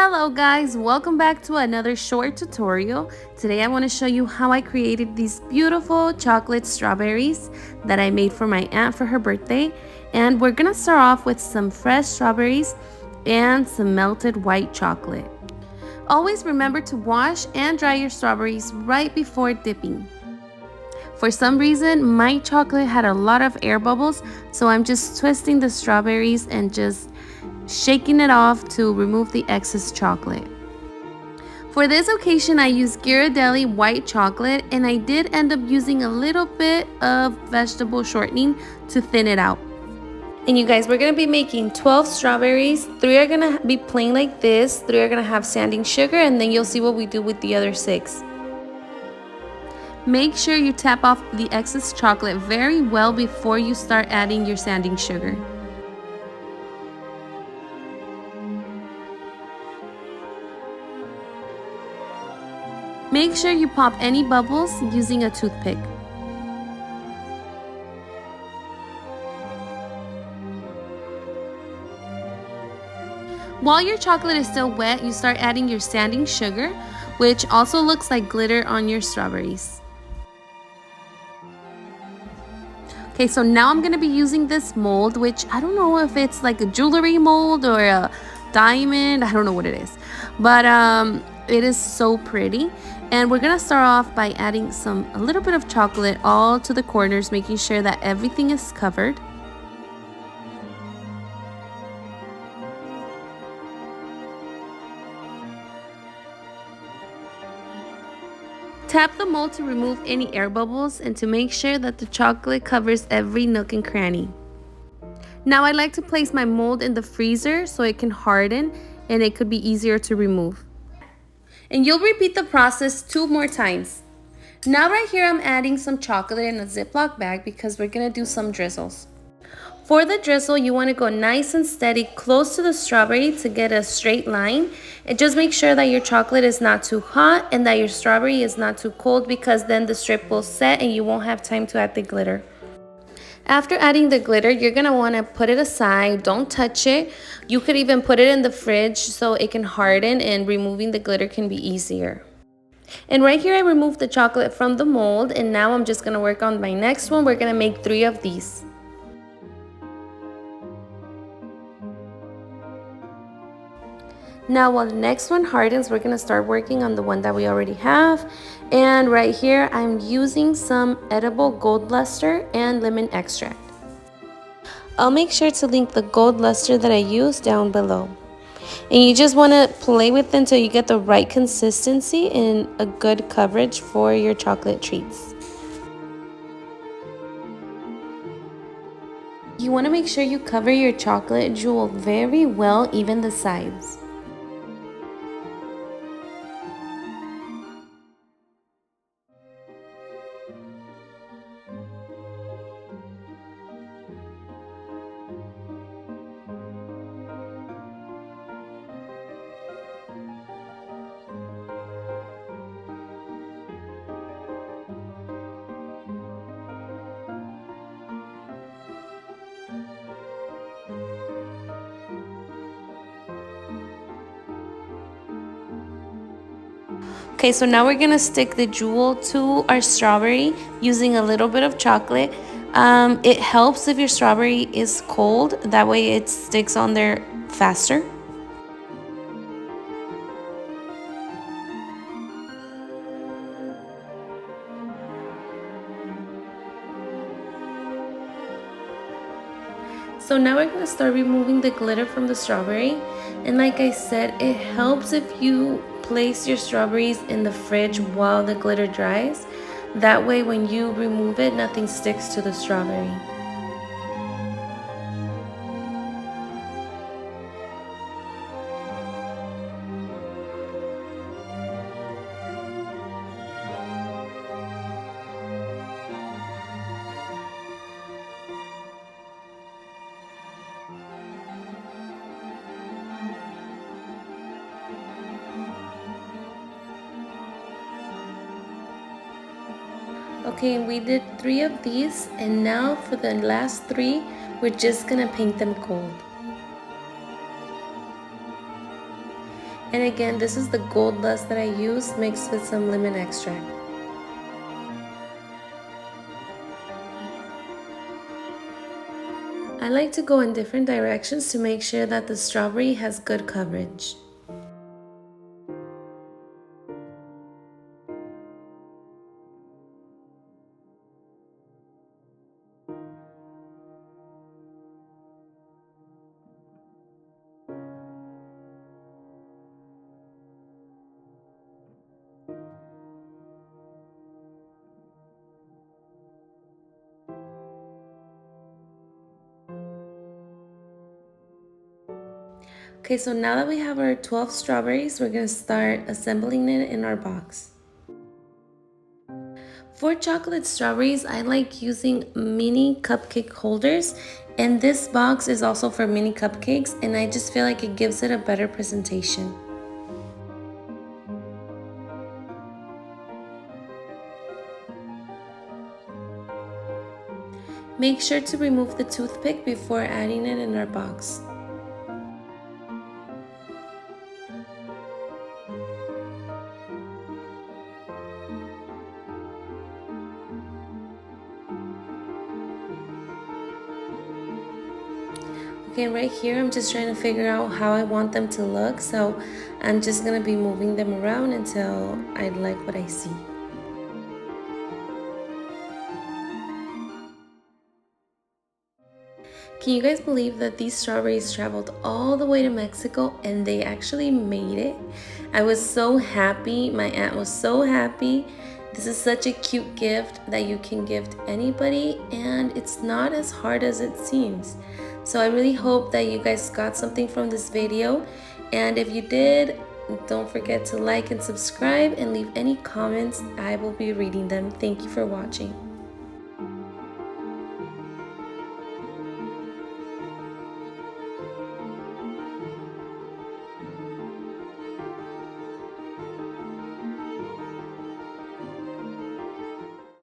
Hello guys, welcome back to another short tutorial. Today I want to show you how I created these beautiful chocolate strawberries that I made for my aunt for her birthday. And we're gonna start off with some fresh strawberries and some melted white chocolate. Always remember to wash and dry your strawberries right before dipping. For some reason, my chocolate had a lot of air bubbles, so I'm just twisting the strawberries and just shaking it off to remove the excess chocolate. For this occasion, I used Ghirardelli white chocolate, and I did end up using a little bit of vegetable shortening to thin it out. And you guys, we're gonna be making 12 strawberries. 3 are gonna be plain like this, 3 are gonna have sanding sugar, and then you'll see what we do with the other 6. Make sure you tap off the excess chocolate very well before you start adding your sanding sugar. Make sure you pop any bubbles using a toothpick. While your chocolate is still wet, you start adding your sanding sugar, which also looks like glitter on your strawberries. Okay, so now I'm going to be using this mold, which I don't know if it's like a jewelry mold or a diamond. I don't know what it is, but it is so pretty. And we're going to start off by adding a little bit of chocolate all to the corners, making sure that everything is covered. Tap the mold to remove any air bubbles and to make sure that the chocolate covers every nook and cranny. Now I like to place my mold in the freezer so it can harden and it could be easier to remove. And you'll repeat the process 2 more times. Now right here I'm adding some chocolate in a Ziploc bag because we're going to do some drizzles. For the drizzle, you want to go nice and steady close to the strawberry to get a straight line. And just make sure that your chocolate is not too hot and that your strawberry is not too cold, because then the strip will set and you won't have time to add the glitter. After adding the glitter, you're going to want to put it aside. Don't touch it. You could even put it in the fridge so it can harden and removing the glitter can be easier. And right here I removed the chocolate from the mold, and now I'm just going to work on my next one. We're going to make 3 of these. Now while the next one hardens, we're going to start working on the one that we already have. And right here I'm using some edible gold luster and lemon extract. I'll make sure to link the gold luster that I used down below. And you just want to play with it until you get the right consistency and a good coverage for your chocolate treats. You want to make sure you cover your chocolate jewel very well, even the sides. Okay, so now we're gonna stick the jewel to our strawberry using a little bit of chocolate. It helps if your strawberry is cold, that way it sticks on there faster. So now we're going to start removing the glitter from the strawberry. And like I said, it helps if you place your strawberries in the fridge while the glitter dries. That way when you remove it, nothing sticks to the strawberry. Okay, and we did 3 of these, and now for the last 3, we're just gonna paint them gold. And again, this is the gold dust that I used mixed with some lemon extract. I like to go in different directions to make sure that the strawberry has good coverage. Okay, so now that we have our 12 strawberries, we're gonna start assembling it in our box. For chocolate strawberries, I like using mini cupcake holders, and this box is also for mini cupcakes, and I just feel like it gives it a better presentation. Make sure to remove the toothpick before adding it in our box. Okay, right here I'm just trying to figure out how I want them to look, so I'm just gonna be moving them around until I like what I see. Can you guys believe that these strawberries traveled all the way to Mexico and they actually made it? I was so happy. My aunt was so happy. This is such a cute gift that you can gift anybody, and it's not as hard as it seems. So I really hope that you guys got something from this video, and if you did, don't forget to like and subscribe and leave any comments. I will be reading them. Thank you for watching.